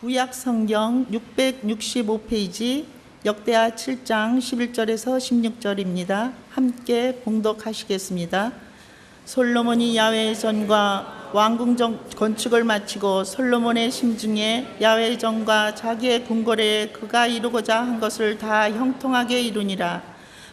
구약 성경 665페이지 역대하 7장 11절에서 16절입니다. 함께 봉독하시겠습니다. 솔로몬이 야훼의 전과 왕궁 건축을 마치고 솔로몬의 심중에 야훼의 전과 자기의 궁궐에 그가 이루고자 한 것을 다 형통하게 이루니라.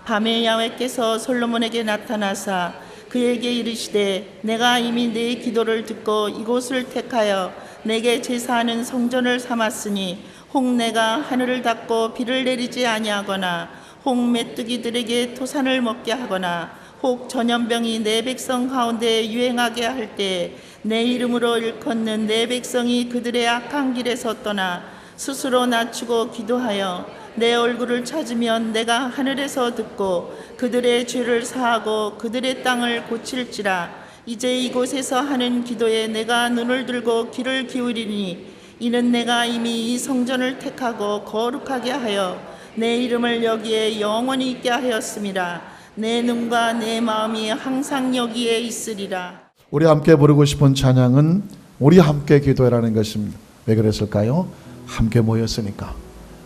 밤에 야훼께서 솔로몬에게 나타나사 그에게 이르시되 내가 이미 네 기도를 듣고 이곳을 택하여 내게 제사하는 성전을 삼았으니 혹 내가 하늘을 닫고 비를 내리지 아니하거나 혹 메뚜기들에게 토산을 먹게 하거나 혹 전염병이 내 백성 가운데 유행하게 할 때 내 이름으로 일컫는 내 백성이 그들의 악한 길에서 떠나 스스로 낮추고 기도하여 내 얼굴을 찾으면 내가 하늘에서 듣고 그들의 죄를 사하고 그들의 땅을 고칠지라. 이제 이곳에서 하는 기도에 내가 눈을 들고 귀를 기울이니 이는 내가 이미 이 성전을 택하고 거룩하게 하여 내 이름을 여기에 영원히 있게 하였음이라. 내 눈과 내 마음이 항상 여기에 있으리라. 우리 함께 부르고 싶은 찬양은 우리 함께 기도해라는 것입니다. 왜 그랬을까요? 함께 모였으니까.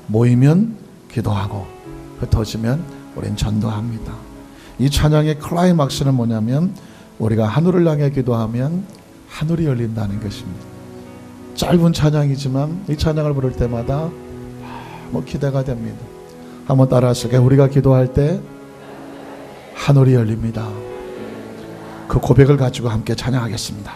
모이면 기도하고 흩어지면 우린 전도합니다. 이 찬양의 클라이막스는 뭐냐면 우리가 하늘을 향해 기도하면 하늘이 열린다는 것입니다. 짧은 찬양이지만 이 찬양을 부를 때마다 너무 기대가 됩니다. 한번 따라하실까요? 우리가 기도할 때 하늘이 열립니다. 그 고백을 가지고 함께 찬양하겠습니다.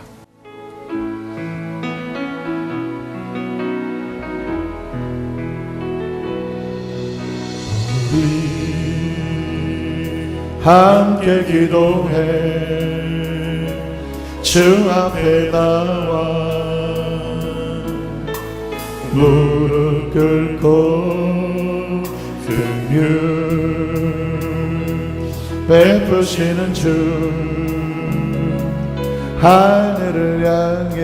우리 함께 기도해 주 앞에 나와 무릎 꿇고 긍휼 베푸시는 주 하늘을 향해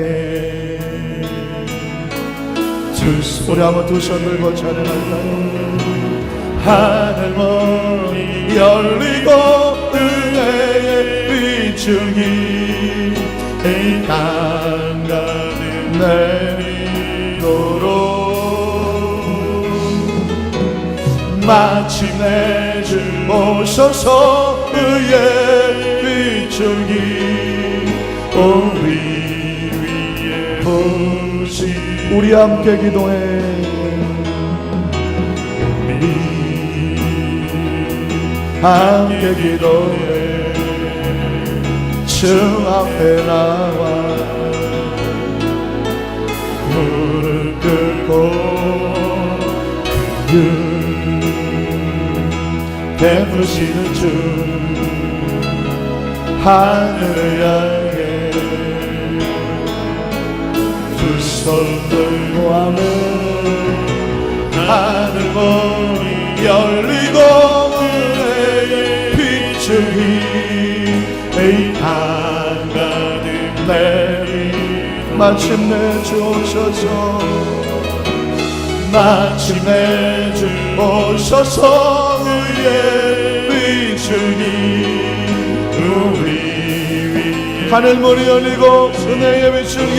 우리 한번 두 손 들고 찬양할까요? 하늘문이 열리고 은혜의 비추기 이 땅 가득 내리도록 마침내 주 오셔서 의의 비추기 우리 위에 부시 우리 함께 기도해 우리 함께 기도해 주 앞에 나와 무릎 꿇고 베푸시는 주 하늘을 향해 두 손 들고 하면 하늘문이 열리고 은혜의 비추기 이 땅 가득 내리 마침내 주 오셔서 마침내 주 오셔서 의의 비추기 우리 위에 하늘문이 열리고 은혜의 비추기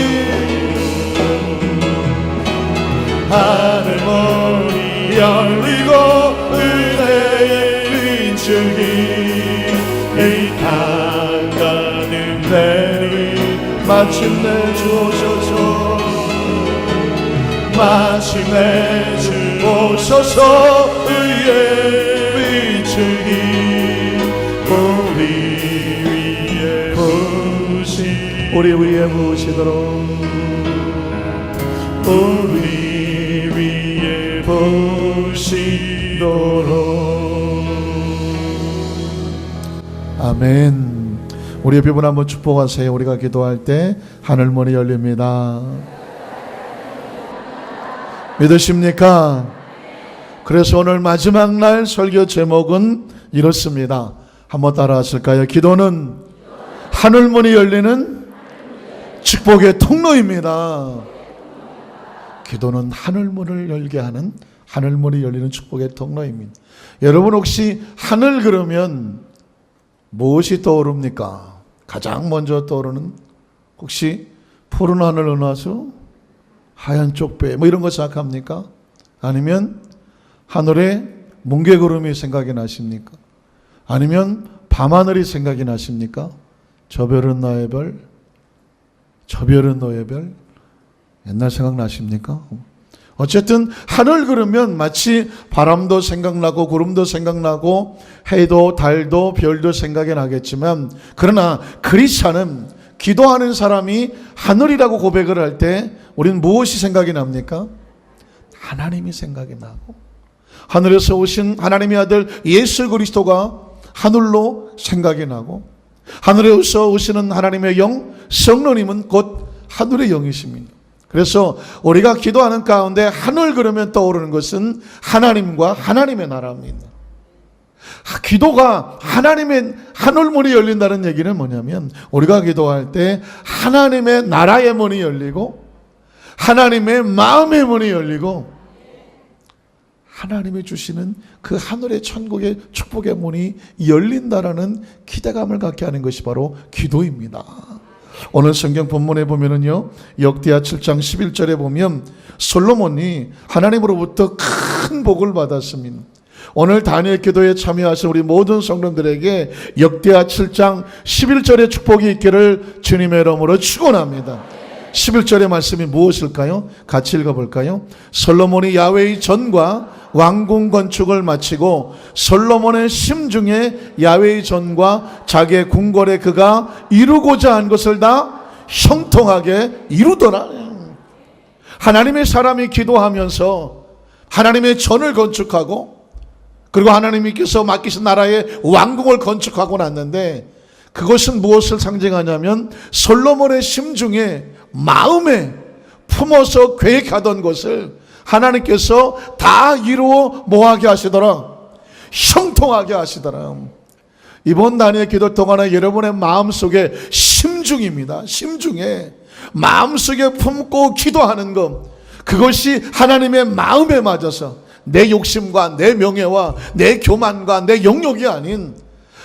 하늘문이 열리고 은혜의 비추기 이 땅 가득 내리 마침내 주 오셔서 마침내 주 오셔서 의의 비추기 우리 위에 우리 위에 부으시도록 우리 위에 부으시도록 아멘. 우리 옆에 분 한번 축복하세요. 우리가 기도할 때 하늘문이 열립니다. 믿으십니까? 그래서 오늘 마지막 날 설교 제목은 이렇습니다. 한번 따라 하실까요? 기도는 하늘문이 열리는 축복의 통로입니다. 기도는 하늘문을 열게 하는 하늘문이 열리는 축복의 통로입니다. 여러분 혹시 하늘 그러면 무엇이 떠오릅니까? 가장 먼저 떠오르는 혹시 푸른 하늘 은하수? 하얀 쪽배 뭐 이런 거 생각합니까? 아니면 하늘에 뭉게구름이 생각이 나십니까? 아니면 밤하늘이 생각이 나십니까? 저 별은 나의 별, 저 별은 너의 별. 옛날 생각 나십니까? 어쨌든 하늘 그러면 마치 바람도 생각나고 구름도 생각나고 해도 달도 별도 생각이 나겠지만, 그러나 크리스찬은 기도하는 사람이 하늘이라고 고백을 할 때 우리는 무엇이 생각이 납니까? 하나님이 생각이 나고, 하늘에서 오신 하나님의 아들 예수 그리스도가 하늘로 생각이 나고, 하늘에서 오시는 하나님의 영 성령님은 곧 하늘의 영이십니다. 그래서 우리가 기도하는 가운데 하늘 그러면 떠오르는 것은 하나님과 하나님의 나라입니다. 기도가 하나님의 하늘문이 열린다는 얘기는 뭐냐면, 우리가 기도할 때 하나님의 나라의 문이 열리고 하나님의 마음의 문이 열리고 하나님이 주시는 그 하늘의 천국의 축복의 문이 열린다라는 기대감을 갖게 하는 것이 바로 기도입니다. 오늘 성경 본문에 보면은요, 역대하 7장 11절에 보면 솔로몬이 하나님으로부터 큰 복을 받았습니다. 오늘 다니엘 기도에 참여하신 우리 모든 성도들에게 역대하 7장 11절의 축복이 있기를 주님의 이름으로 축원합니다. 11절의 말씀이 무엇일까요? 같이 읽어볼까요? 솔로몬이 야훼의 전과 왕궁 건축을 마치고 솔로몬의 심중에 야훼의 전과 자기의 궁궐에 그가 이루고자 한 것을 다 형통하게 이루더라. 하나님의 사람이 기도하면서 하나님의 전을 건축하고, 그리고 하나님께서 맡기신 나라의 왕궁을 건축하고 났는데, 그것은 무엇을 상징하냐면 솔로몬의 심중에 마음에 품어서 계획하던 것을 하나님께서 다 이루어 뭐하게 하시더라? 형통하게 하시더라. 이번 다니엘 기도 동안에 여러분의 마음속에 심중입니다. 심중에 마음속에 품고 기도하는 것, 그것이 하나님의 마음에 맞아서 내 욕심과 내 명예와 내 교만과 내 영역이 아닌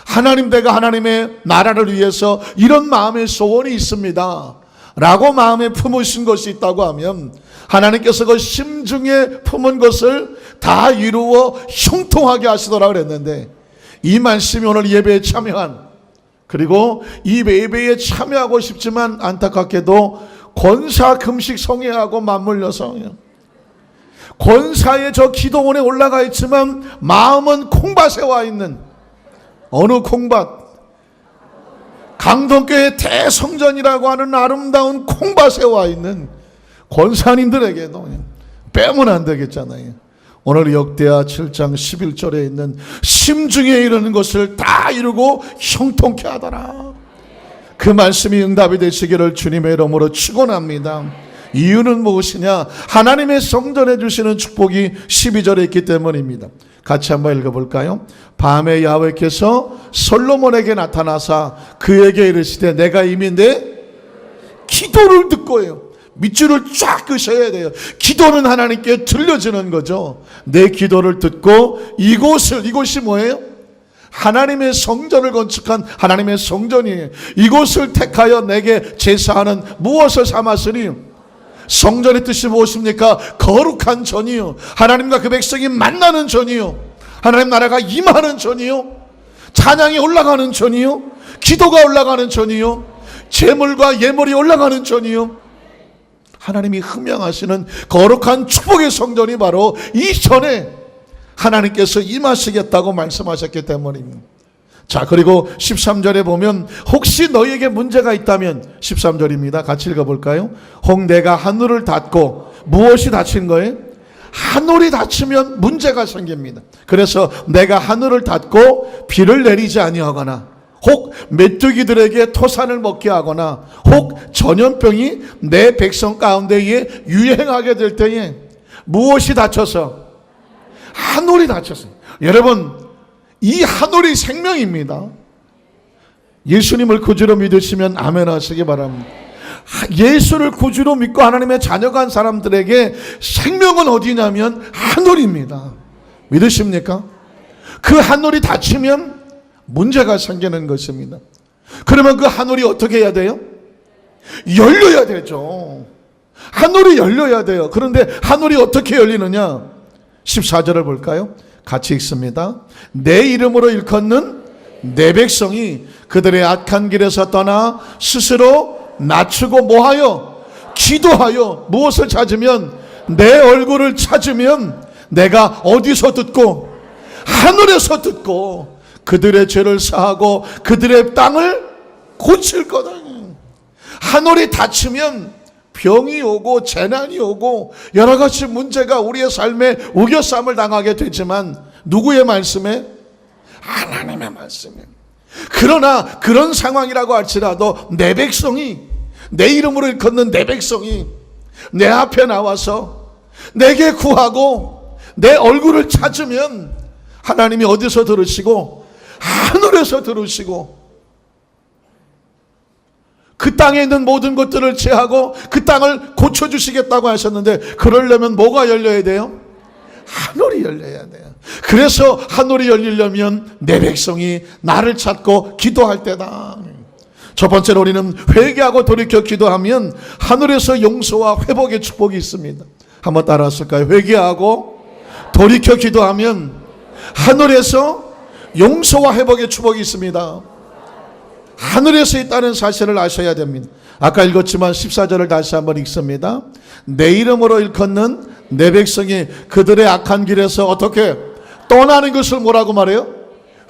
하나님, 내가 하나님의 나라를 위해서 이런 마음의 소원이 있습니다 라고 마음에 품으신 것이 있다고 하면, 하나님께서 그 심중에 품은 것을 다 이루어 형통하게 하시더라 그랬는데, 이 말씀이 오늘 예배에 참여한, 그리고 이 예배에 참여하고 싶지만 안타깝게도 권사 금식 성회하고 맞물려서 권사의 저 기도원에 올라가 있지만 마음은 콩밭에 와 있는, 어느 콩밭? 강동교회 대성전이라고 하는 아름다운 콩밭에 와 있는 권사님들에게도 빼면 안 되겠잖아요. 오늘 역대하 7장 11절에 있는 심중에 이르는 것을 다 이루고 형통케 하더라. 그 말씀이 응답이 되시기를 주님의 이름으로 축원합니다. 이유는 무엇이냐? 하나님의 성전에 주시는 축복이 12절에 있기 때문입니다. 같이 한번 읽어볼까요? 밤에 야훼께서 솔로몬에게 나타나사 그에게 이르시되 내가 이미 내 기도를 듣고요. 밑줄을 쫙 끄셔야 돼요. 기도는 하나님께 들려지는 거죠. 내 기도를 듣고 이곳이 뭐예요? 하나님의 성전을 건축한 하나님의 성전이에요. 이곳을 택하여 내게 제사하는 무엇을 삼았으니, 성전의 뜻이 무엇입니까? 거룩한 전이요, 하나님과 그 백성이 만나는 전이요, 하나님 나라가 임하는 전이요, 찬양이 올라가는 전이요, 기도가 올라가는 전이요, 제물과 예물이 올라가는 전이요, 하나님이 흠양하시는 거룩한 축복의 성전이 바로 이 전에 하나님께서 임하시겠다고 말씀하셨기 때문입니다. 자, 그리고 13절에 보면 혹시 너희에게 문제가 있다면, 13절입니다. 같이 읽어볼까요? 혹 내가 하늘을 닫고, 무엇이 닫힌 거예요? 하늘이 닫히면 문제가 생깁니다. 그래서 내가 하늘을 닫고 비를 내리지 아니하거나, 혹 메뚜기들에게 토산을 먹게 하거나, 혹 전염병이 내 백성 가운데에 유행하게 될 때에 무엇이 닫혀서? 하늘이 닫혔어요. 여러분, 이 하늘이 생명입니다. 예수님을 구주로 믿으시면 아멘 하시기 바랍니다. 예수를 구주로 믿고 하나님의 자녀가 한 사람들에게 생명은 어디냐면 하늘입니다. 믿으십니까? 그 하늘이 닫히면 문제가 생기는 것입니다. 그러면 그 하늘이 어떻게 해야 돼요? 열려야 되죠. 하늘이 열려야 돼요. 그런데 하늘이 어떻게 열리느냐? 14절을 볼까요? 같이 읽습니다. 내 이름으로 일컫는 내 백성이 그들의 악한 길에서 떠나 스스로 낮추고 뭐하여? 기도하여. 무엇을 찾으면? 내 얼굴을 찾으면 내가 어디서 듣고? 하늘에서 듣고 그들의 죄를 사하고 그들의 땅을 고칠 거다. 하늘이 닫히면 병이 오고 재난이 오고 여러 가지 문제가 우리의 삶에 우겨쌈을 당하게 되지만 누구의 말씀에? 하나님의 말씀에. 그러나 그런 상황이라고 할지라도 내 백성이, 내 이름으로 일컫는 내 백성이 내 앞에 나와서 내게 구하고 내 얼굴을 찾으면 하나님이 어디서 들으시고? 하늘에서 들으시고 그 땅에 있는 모든 것들을 제하고 그 땅을 고쳐주시겠다고 하셨는데, 그러려면 뭐가 열려야 돼요? 하늘이 열려야 돼요. 그래서 하늘이 열리려면 내 백성이 나를 찾고 기도할 때다. 첫 번째로 우리는 회개하고 돌이켜 기도하면 하늘에서 용서와 회복의 축복이 있습니다. 한번 따라하실까요? 회개하고 돌이켜 기도하면 하늘에서 용서와 회복의 축복이 있습니다. 하늘에서 있다는 사실을 아셔야 됩니다. 아까 읽었지만 14절을 다시 한번 읽습니다. 내 이름으로 일컫는 내 백성이 그들의 악한 길에서 어떻게 떠나는 것을 뭐라고 말해요?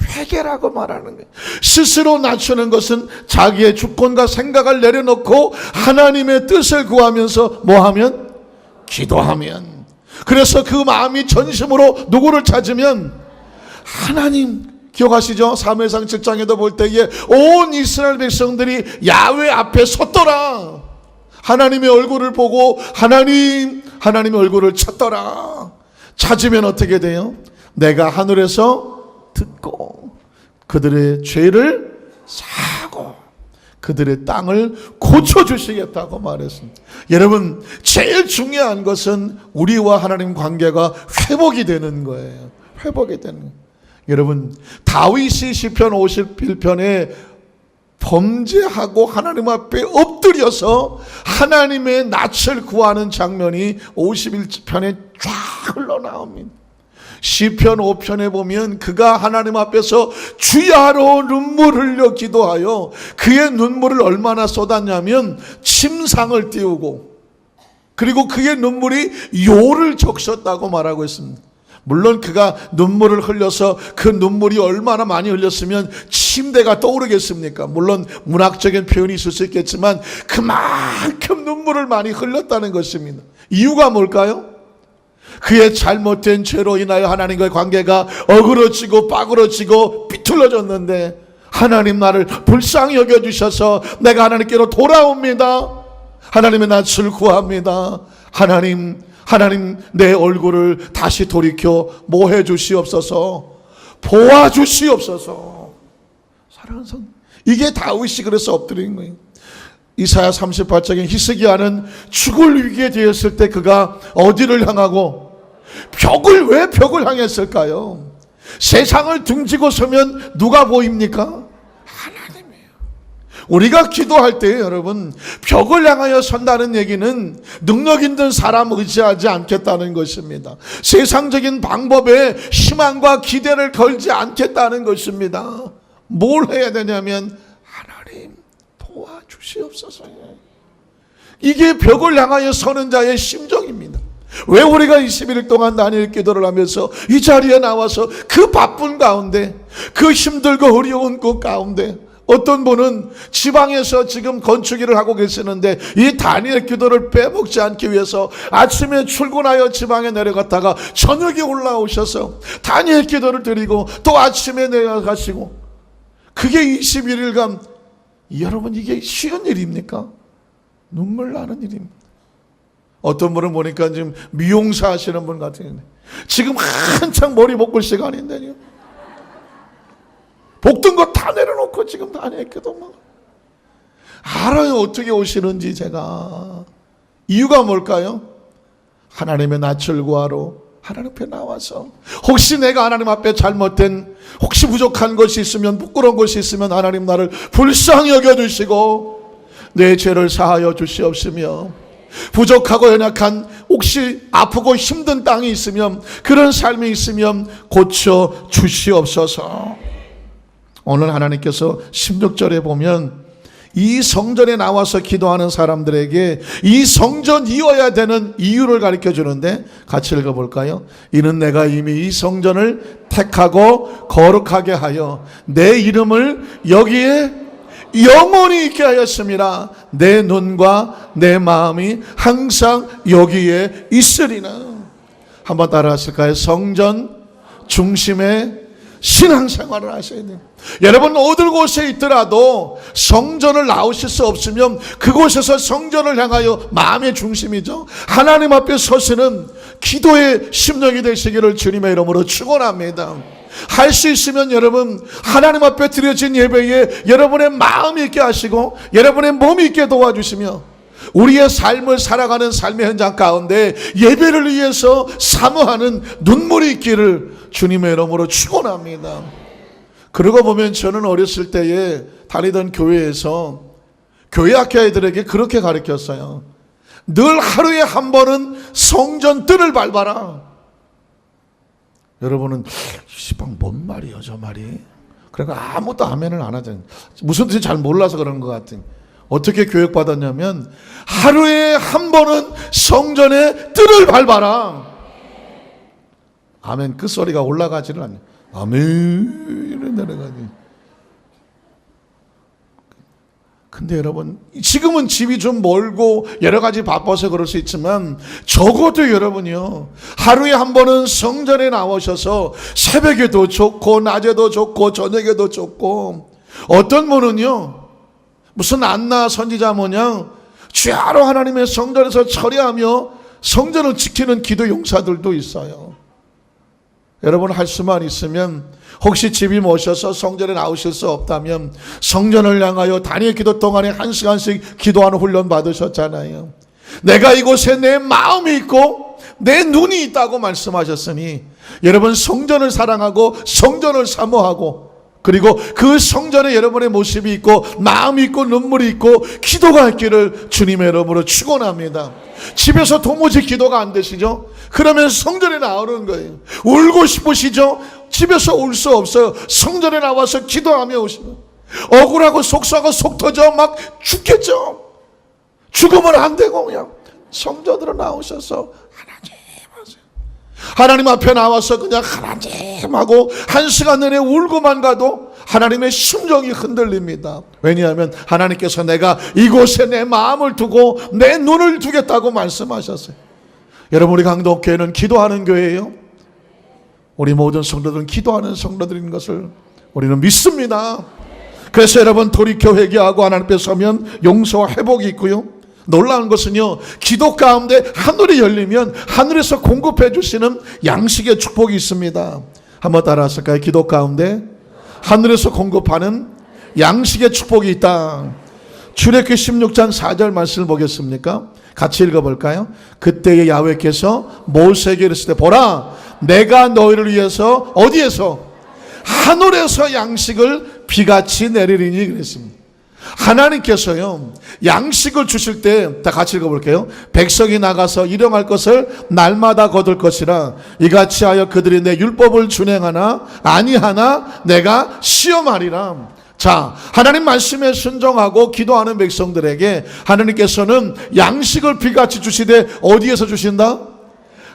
회개라고 말하는 거예요. 스스로 낮추는 것은 자기의 주권과 생각을 내려놓고 하나님의 뜻을 구하면서 뭐하면? 기도하면. 그래서 그 마음이 전심으로 누구를 찾으면? 하나님. 기억하시죠? 사무엘상 7장에도 볼 때에 온 이스라엘 백성들이 야훼 앞에 섰더라. 하나님의 얼굴을 보고 하나님의 얼굴을 찾더라. 찾으면 어떻게 돼요? 내가 하늘에서 듣고 그들의 죄를 사하고 그들의 땅을 고쳐주시겠다고 말했습니다. 여러분, 제일 중요한 것은 우리와 하나님 관계가 회복이 되는 거예요. 회복이 되는 거예요. 여러분, 다윗이 시편 51편에 범죄하고 하나님 앞에 엎드려서 하나님의 낯을 구하는 장면이 51편에 쫙 흘러나옵니다. 시편 5편에 보면 그가 하나님 앞에서 주야로 눈물을 흘려 기도하여 그의 눈물을 얼마나 쏟았냐면 침상을 띄우고, 그리고 그의 눈물이 요를 적셨다고 말하고 있습니다. 물론 그가 눈물을 흘려서 그 눈물이 얼마나 많이 흘렸으면 침대가 떠오르겠습니까? 물론 문학적인 표현이 있을 수 있겠지만 그만큼 눈물을 많이 흘렸다는 것입니다. 이유가 뭘까요? 그의 잘못된 죄로 인하여 하나님과의 관계가 어그러지고 빠그러지고 비틀어졌는데, 하나님 나를 불쌍히 여겨주셔서 내가 하나님께로 돌아옵니다. 하나님의 낯을 구합니다. 하나님 내 얼굴을 다시 돌이켜 뭐 해주시옵소서, 보아주시옵소서. 사랑하는 성, 이게 다윗이 그래서 엎드린 거예요. 이사야 38장에 히스기야는 죽을 위기에 되었을 때 그가 어디를 향하고 왜 벽을 향했을까요? 세상을 등지고 서면 누가 보입니까? 하나님이에요. 우리가 기도할 때 여러분, 벽을 향하여 선다는 얘기는 능력 있는 사람 의지하지 않겠다는 것입니다. 세상적인 방법에 희망과 기대를 걸지 않겠다는 것입니다. 뭘 해야 되냐면 하나님 도와주시옵소서. 이게 벽을 향하여 서는 자의 심정입니다. 왜 우리가 21일 동안 단일 기도를 하면서 이 자리에 나와서 그 바쁜 가운데, 그 힘들고 어려운 그 가운데, 어떤 분은 지방에서 지금 건축일을 하고 계시는데 이 단일 기도를 빼먹지 않기 위해서 아침에 출근하여 지방에 내려갔다가 저녁에 올라오셔서 단일 기도를 드리고 또 아침에 내려가시고, 그게 21일간, 여러분 이게 쉬운 일입니까? 눈물 나는 일입니다. 어떤 분은 보니까 지금 미용사 하시는 분 같은데 지금 한창 머리 볶을 시간인데요, 볶던 거 다 내려놓고 지금 단일 기도만. 알아요, 어떻게 오시는지. 제가 이유가 뭘까요? 하나님의 낯을 구하러 하나님 앞에 나와서, 혹시 내가 하나님 앞에 잘못된, 혹시 부족한 것이 있으면, 부끄러운 것이 있으면 하나님 나를 불쌍히 여겨주시고 내 죄를 사하여 주시옵시며 부족하고 연약한, 혹시 아프고 힘든 땅이 있으면, 그런 삶이 있으면 고쳐 주시옵소서. 오늘 하나님께서 16절에 보면 이 성전에 나와서 기도하는 사람들에게 이 성전이어야 되는 이유를 가르쳐 주는데, 같이 읽어볼까요? 이는 내가 이미 이 성전을 택하고 거룩하게 하여 내 이름을 여기에 영원히 있게 하였습니다. 내 눈과 내 마음이 항상 여기에 있으리나. 한번 따라 하실까요? 성전 중심의 신앙생활을 하셔야 돼요. 여러분, 어느 곳에 있더라도 성전을 나오실 수 없으면 그곳에서 성전을 향하여, 마음의 중심이죠, 하나님 앞에 서시는 기도의 심령이 되시기를 주님의 이름으로 축원합니다. 할 수 있으면 여러분, 하나님 앞에 드려진 예배에 여러분의 마음이 있게 하시고 여러분의 몸이 있게 도와주시며, 우리의 삶을 살아가는 삶의 현장 가운데 예배를 위해서 사모하는 눈물이 있기를 주님의 이름으로 축원합니다. 그러고 보면 저는 어렸을 때에 다니던 교회에서 교회 학교애들에게 그렇게 가르쳤어요. 늘 하루에 한 번은 성전 뜰을 밟아라. 여러분은 시방 뭔 말이요 저 말이? 그러니까 아무것도 아멘을 안 하잖아요. 무슨 뜻인지 잘 몰라서 그런 것 같은. 어떻게 교육받았냐면, 하루에 한 번은 성전의 뜰을 밟아라. 아멘 끝소리가 올라가지를 않네. 아멘 이런 내려가지. 근데 여러분, 지금은 집이 좀 멀고 여러 가지 바빠서 그럴 수 있지만, 적어도 여러분이요, 하루에 한 번은 성전에 나오셔서 새벽에도 좋고 낮에도 좋고 저녁에도 좋고, 어떤 분은요 무슨 안나 선지자 모양 주야로 하나님의 성전에서 처리하며 성전을 지키는 기도 용사들도 있어요. 여러분, 할 수만 있으면, 혹시 집이 모셔서 성전에 나오실 수 없다면 성전을 향하여 단일 기도 동안에 1시간씩 기도하는 훈련 받으셨잖아요. 내가 이곳에 내 마음이 있고 내 눈이 있다고 말씀하셨으니, 여러분 성전을 사랑하고 성전을 사모하고, 그리고 그 성전에 여러분의 모습이 있고 마음이 있고 눈물이 있고 기도가 있기를 주님의 이름으로 축원합니다. 집에서 도무지 기도가 안 되시죠? 그러면 성전에 나오는 거예요. 울고 싶으시죠? 집에서 울 수 없어요. 성전에 나와서 기도하며 오시면, 억울하고 속상하고 속 터져 막 죽겠죠. 죽으면 안 되고 그냥 성전으로 나오셔서 하나님 앞에 나와서 그냥 하나님하고 1시간 내내 울고만 가도 하나님의 심정이 흔들립니다. 왜냐하면 하나님께서 내가 이곳에 내 마음을 두고 내 눈을 두겠다고 말씀하셨어요. 여러분, 우리 강동교회는 기도하는 교회예요. 우리 모든 성도들은 기도하는 성도들인 것을 우리는 믿습니다. 그래서 여러분, 돌이켜 회개하고 하나님 앞에 서면 용서와 회복이 있고요, 놀라운 것은요, 기도 가운데 하늘이 열리면 하늘에서 공급해 주시는 양식의 축복이 있습니다. 한번 따라 하실까요? 기도 가운데 하늘에서 공급하는 양식의 축복이 있다. 출애굽기 16장 4절 말씀을 보겠습니까? 같이 읽어볼까요? 그때에 야훼께서 모세에게 이르실 때, 보라, 내가 너희를 위해서 어디에서? 하늘에서 양식을 비같이 내리리니 그랬습니다. 하나님께서요, 양식을 주실 때, 다 같이 읽어볼게요. 백성이 나가서 일용할 것을 날마다 거둘 것이라 이같이 하여 그들이 내 율법을 준행하나 아니하나 내가 시험하리라. 자, 하나님 말씀에 순종하고 기도하는 백성들에게 하나님께서는 양식을 비같이 주시되 어디에서 주신다?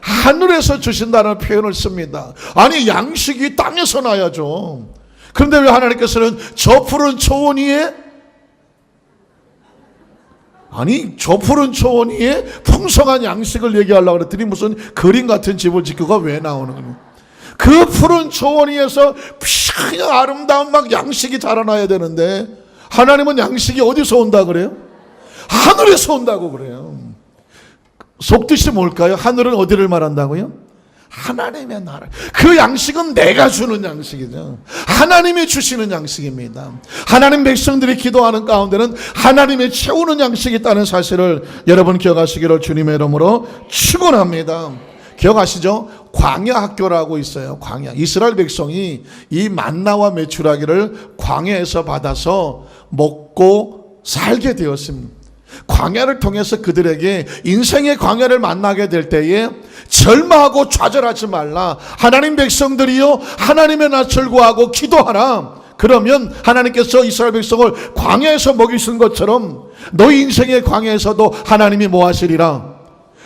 하늘에서 주신다는 표현을 씁니다. 아니, 양식이 땅에서 나야죠. 그런데 왜 하나님께서는 저 푸른 초원 위에, 아니 저 푸른 초원 위에 풍성한 양식을 얘기하려고 그랬더니 무슨 그림 같은 집을 짓고가 왜 나오는 거예요? 그 푸른 초원 위에서 그냥 아름다운 막 양식이 자라나야 되는데, 하나님은 양식이 어디서 온다 그래요? 하늘에서 온다고 그래요. 속뜻이 뭘까요? 하늘은 어디를 말한다고요? 하나님의 나라. 그 양식은 내가 주는 양식이죠. 하나님이 주시는 양식입니다. 하나님 백성들이 기도하는 가운데는 하나님이 채우는 양식이 있다는 사실을 여러분 기억하시기를 주님의 이름으로 축원합니다. 기억하시죠? 광야 학교라고 있어요. 광야. 이스라엘 백성이 이 만나와 메추라기를 광야에서 받아서 먹고 살게 되었습니다. 광야를 통해서 그들에게 인생의 광야를 만나게 될 때에 절망하고 좌절하지 말라. 하나님 백성들이여 하나님의 낯을 구하고 기도하라. 그러면 하나님께서 이스라엘 백성을 광야에서 먹이신 것처럼 너희 인생의 광야에서도 하나님이 뭐 하시리라?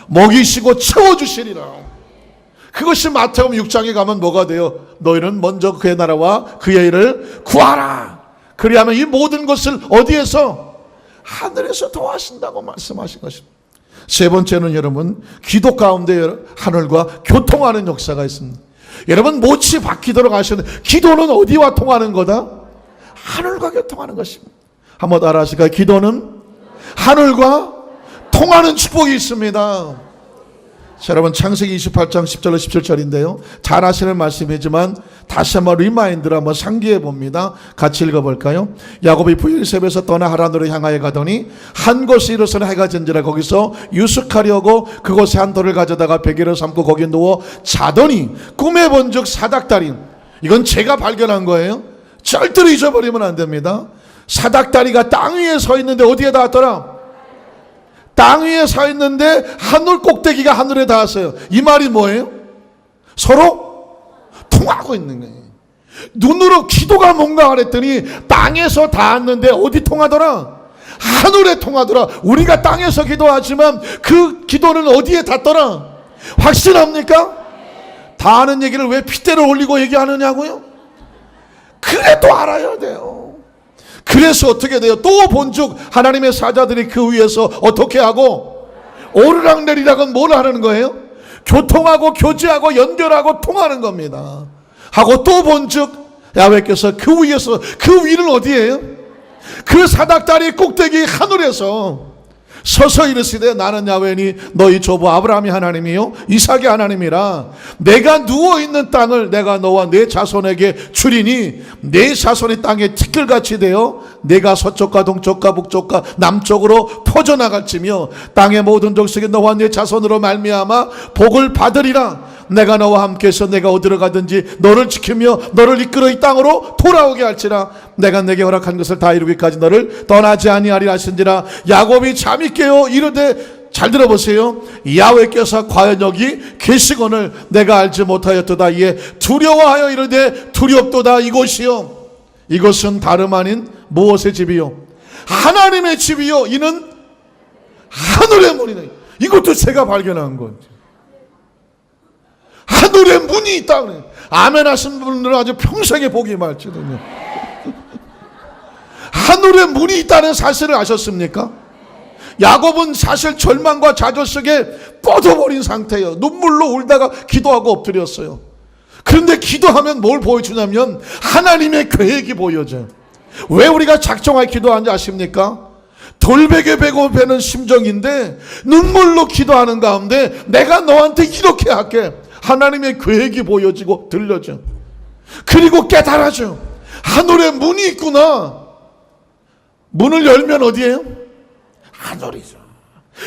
먹이시고 채워주시리라. 그것이 마태복음 6장에 가면 뭐가 돼요? 너희는 먼저 그의 나라와 그의 일을 구하라. 그리하면 이 모든 것을 어디에서? 하늘에서 도와신다고 말씀하신 것입니다. 세 번째는 여러분, 기도 가운데 하늘과 교통하는 역사가 있습니다. 여러분 못이 바뀌도록 하시는, 기도는 어디와 통하는 거다? 하늘과 교통하는 것입니다. 한번 따라 하실까요? 기도는 하늘과 통하는 축복이 있습니다. 자, 여러분 창세기 28장 10절로 17절인데요. 잘 아시는 말씀이지만 다시 한번 리마인드를 한번 상기해 봅니다. 같이 읽어볼까요? 야곱이 부엘세바에서 떠나 하란으로 향하여 가더니 한 곳에 이르러서는 해가 진지라 거기서 유숙하려고 그곳에 한 돌을 가져다가 베개를 삼고 거기에 누워 자더니 꿈에 본즉 사닥다리, 이건 제가 발견한 거예요. 절대로 잊어버리면 안 됩니다. 사닥다리가 땅 위에 서 있는데 어디에 닿았더라? 땅 위에 서 있는데 하늘 꼭대기가 하늘에 닿았어요. 이 말이 뭐예요? 서로 통하고 있는 거예요. 눈으로 기도가 뭔가 그랬더니 땅에서 닿았는데 어디 통하더라? 하늘에 통하더라. 우리가 땅에서 기도하지만 그 기도는 어디에 닿더라? 확실합니까? 닿는 얘기를 왜 핏대를 올리고 얘기하느냐고요? 그래도 알아야 돼요. 그래서 어떻게 돼요? 또 본즉 하나님의 사자들이 그 위에서 어떻게 하고 오르락내리락은 뭘 하는 거예요? 교통하고 교제하고 연결하고 통하는 겁니다. 하고 또 본즉 야훼께서 그 위에서, 그 위는 어디예요? 그 사닥다리 꼭대기 하늘에서 서서 이르시되 나는 야훼니 너희 조부 아브라함이 하나님이요 이삭이 하나님이라. 내가 누워있는 땅을 내가 너와 내 자손에게 주리니 내 자손이 땅에 티끌같이 되어 내가 서쪽과 동쪽과 북쪽과 남쪽으로 퍼져나갈지며 땅의 모든 족속이 너와 내 자손으로 말미암아 복을 받으리라. 내가 너와 함께해서 내가 어디로 가든지 너를 지키며 너를 이끌어 이 땅으로 돌아오게 할지라. 내가 내게 허락한 것을 다 이루기까지 너를 떠나지 아니하리라 하신지라. 야곱이 잠이 깨어 이르되, 잘 들어보세요. 야훼께서 과연 여기 계시거늘 내가 알지 못하였도다. 이에 두려워하여 이르되 두렵도다. 이곳이요, 이것은 다름 아닌 무엇의 집이요? 하나님의 집이요. 이는 하늘의 문이다. 이것도 제가 발견한 거죠. 하늘의 문이 있다. 아멘 하신 분들은 아주 평생에 복이 많거든요. 하늘의 문이 있다는 사실을 아셨습니까? 야곱은 사실 절망과 좌절 속에 뻗어버린 상태예요. 눈물로 울다가 기도하고 엎드렸어요. 그런데 기도하면 뭘 보여주냐면 하나님의 계획이 보여져요. 왜 우리가 작정하게 기도하는지 아십니까? 돌베개 베고 베는 심정인데 눈물로 기도하는 가운데 내가 너한테 이렇게 할게, 하나님의 계획이 보여지고 들려져. 그리고 깨달아져. 하늘에 문이 있구나. 문을 열면 어디예요? 하늘이죠.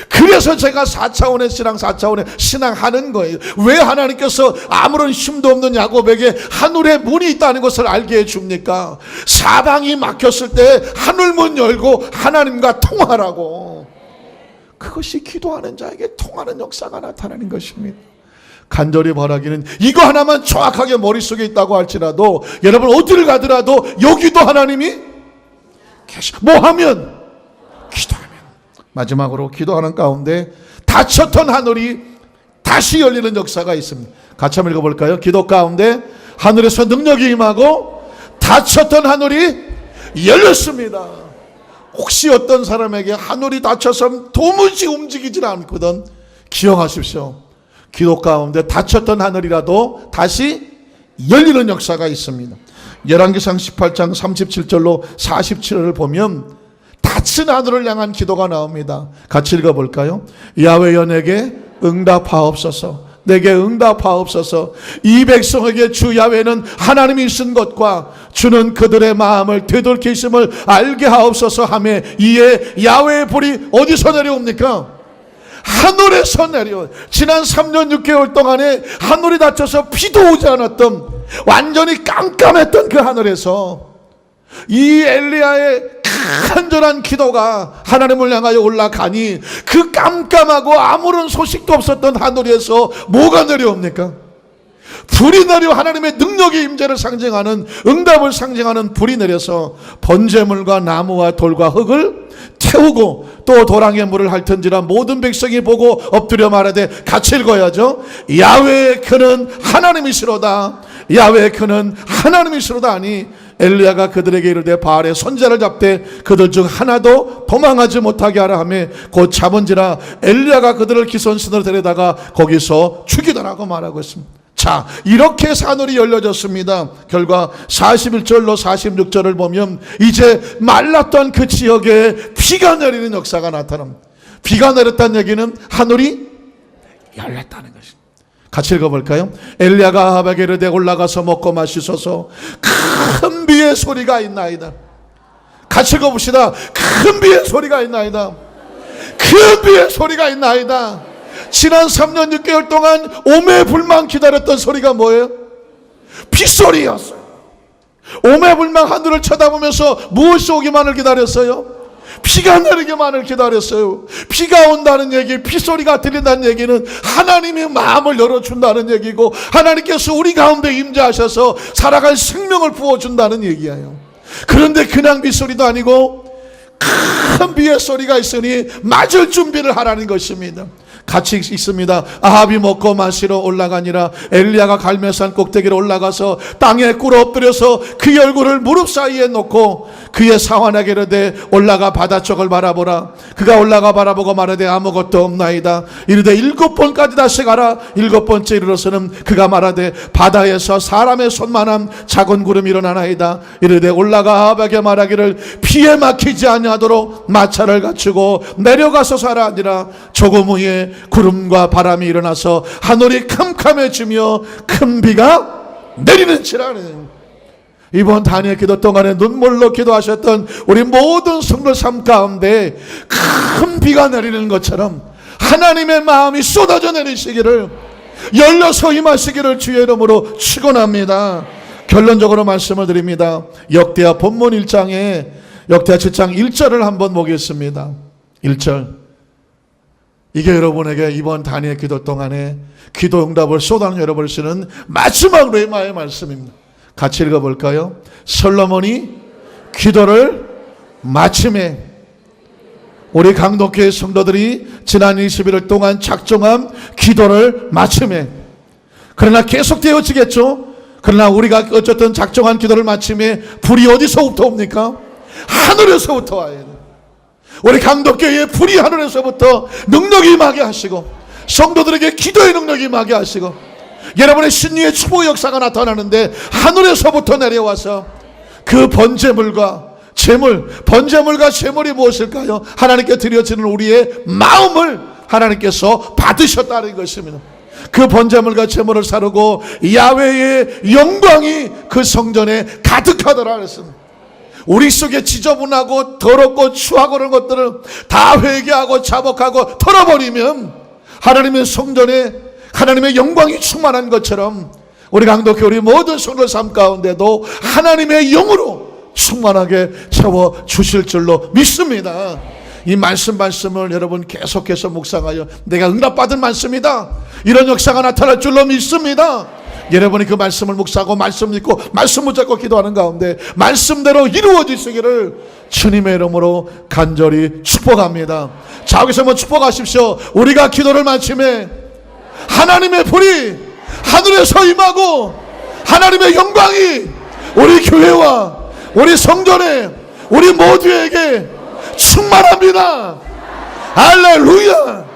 그래서 제가 4차원의 신앙, 4차원의 신앙 하는 거예요. 왜 하나님께서 아무런 힘도 없는 야곱에게 하늘에 문이 있다는 것을 알게 해줍니까? 사방이 막혔을 때 하늘문 열고 하나님과 통하라고. 그것이 기도하는 자에게 통하는 역사가 나타나는 것입니다. 간절히 바라기는 이거 하나만 정확하게 머릿속에 있다고 할지라도 여러분 어디를 가더라도 여기도 하나님이 계셔. 뭐 하면? 기도하면. 마지막으로 기도하는 가운데 닫혔던 하늘이 다시 열리는 역사가 있습니다. 같이 한번 읽어볼까요? 기도 가운데 하늘에서 능력이 임하고 닫혔던 하늘이 열렸습니다. 혹시 어떤 사람에게 하늘이 닫혀서 도무지 움직이질 않거든, 기억하십시오. 기도 가운데 닫혔던 하늘이라도 다시 열리는 역사가 있습니다. 열왕기상 18장 37절로 47절을 보면 닫힌 하늘을 향한 기도가 나옵니다. 같이 읽어볼까요? 야훼여 내게 응답하옵소서. 내게 응답하옵소서. 이 백성에게 주 야훼는 하나님이신 것과 주는 그들의 마음을 되돌키심을 알게 하옵소서 하며 이에 야훼의 불이 어디서 내려옵니까? 하늘에서 내려. 지난 3년 6개월 동안에 하늘이 닫혀서 비도 오지 않았던, 완전히 깜깜했던 그 하늘에서 이 엘리야의 간절한 기도가 하나님을 향하여 올라가니 그 깜깜하고 아무런 소식도 없었던 하늘에서 뭐가 내려옵니까? 불이 내려 하나님의 능력의 임재를 상징하는, 응답을 상징하는 불이 내려서 번제물과 나무와 돌과 흙을 태우고 또 도랑에 물을 핥은지라 모든 백성이 보고 엎드려 말하되, 같이 읽어야죠. 야훼 그는 하나님이시로다. 야훼 그는 하나님이시로다 하니 엘리야가 그들에게 이르되 바알의 선자를 잡되 그들 중 하나도 도망하지 못하게 하라 하며 곧 잡은지라 엘리야가 그들을 기손신으로 데려다가 거기서 죽이더라고 말하고 있습니다. 자, 이렇게 해서 하늘이 열려졌습니다. 결과 41절로 46절을 보면 이제 말랐던 그 지역에 비가 내리는 역사가 나타납니다. 비가 내렸다는 얘기는 하늘이 열렸다는 것입니다. 같이 읽어볼까요? 엘리야가 아합에게 이르되 올라가서 먹고 마시소서. 큰 비의 소리가 있나이다. 같이 읽어봅시다. 큰 비의 소리가 있나이다. 큰 비의 소리가 있나이다. 지난 3년 6개월 동안 오매불망 기다렸던 소리가 뭐예요? 빗소리였어요. 오매불망 하늘을 쳐다보면서 무엇이 오기만을 기다렸어요? 비가 내리기만을 기다렸어요. 비가 온다는 얘기, 빗소리가 들린다는 얘기는 하나님의 마음을 열어준다는 얘기고, 하나님께서 우리 가운데 임재하셔서 살아갈 생명을 부어준다는 얘기예요. 그런데 그냥 빗소리도 아니고 큰 비의 소리가 있으니 맞을 준비를 하라는 것입니다. 같이 있습니다. 아합이 먹고 마시러 올라가니라. 엘리야가 갈멜산 꼭대기로 올라가서 땅에 꿇어 엎드려서 그의 얼굴을 무릎 사이에 놓고 그의 사환에게 이르되 올라가 바다 쪽을 바라보라. 그가 올라가 바라보고 말하되 아무것도 없나이다. 이르되 7번까지 다시 가라. 7번째 이르러서는 그가 말하되 바다에서 사람의 손만한 작은 구름이 일어나나이다. 이르되 올라가 아합에게 말하기를 피에 막히지 아니하도록 마차를 갖추고 내려가서 사라 하니라. 조금 후에 구름과 바람이 일어나서 하늘이 캄캄해지며 큰 비가 내리는지라는, 이번 단위의 기도 동안에 눈물로 기도하셨던 우리 모든 성도들 삶 가운데 큰 비가 내리는 것처럼 하나님의 마음이 쏟아져 내리시기를, 열려서 임하시기를 주의 이름으로 축원합니다. 결론적으로 말씀을 드립니다. 역대하 본문 1장에 역대하 7장 1절을 한번 보겠습니다. 1절. 이게 여러분에게 이번 단위의 기도 동안에 기도 응답을 쏟아내 열어볼 수 있는 마지막 레마의 말씀입니다. 같이 읽어볼까요? 솔로몬이 기도를 마침에, 우리 강독교회 성도들이 지난 21일 동안 작정한 기도를 마침에, 그러나 계속되어지겠죠. 그러나 우리가 어쨌든 작정한 기도를 마침에 불이 어디서부터 옵니까? 하늘에서부터 와야 돼요. 우리 강독교회의 불이 하늘에서부터 능력이 임하게 하시고, 성도들에게 기도의 능력이 임하게 하시고, 여러분의 신유의 축복의 역사가 나타나는데 하늘에서부터 내려와서 그 번제물과 제물, 번제물과 제물이 무엇일까요? 하나님께 드려지는 우리의 마음을 하나님께서 받으셨다는 것입니다. 그 번제물과 제물을 사르고 야훼의 영광이 그 성전에 가득하더라 그랬습니다. 우리 속에 지저분하고 더럽고 추하고 그런 것들을 다 회개하고 자복하고 털어버리면 하나님의 성전에 하나님의 영광이 충만한 것처럼 우리 강독교회 우리 모든 성도 삶 가운데도 하나님의 영으로 충만하게 채워주실 줄로 믿습니다. 이 말씀을 여러분 계속해서 묵상하여 내가 응답받은 말씀이다, 이런 역사가 나타날 줄로 믿습니다. 여러분이 그 말씀을 묵상하고 말씀 믿고 말씀 붙잡고 기도하는 가운데 말씀대로 이루어지시기를 주님의 이름으로 간절히 축복합니다. 자, 여기서 한번 축복하십시오. 우리가 기도를 마침에 하나님의 불이 하늘에서 임하고 하나님의 영광이 우리 교회와 우리 성전에 우리 모두에게 충만합니다. 할렐루야.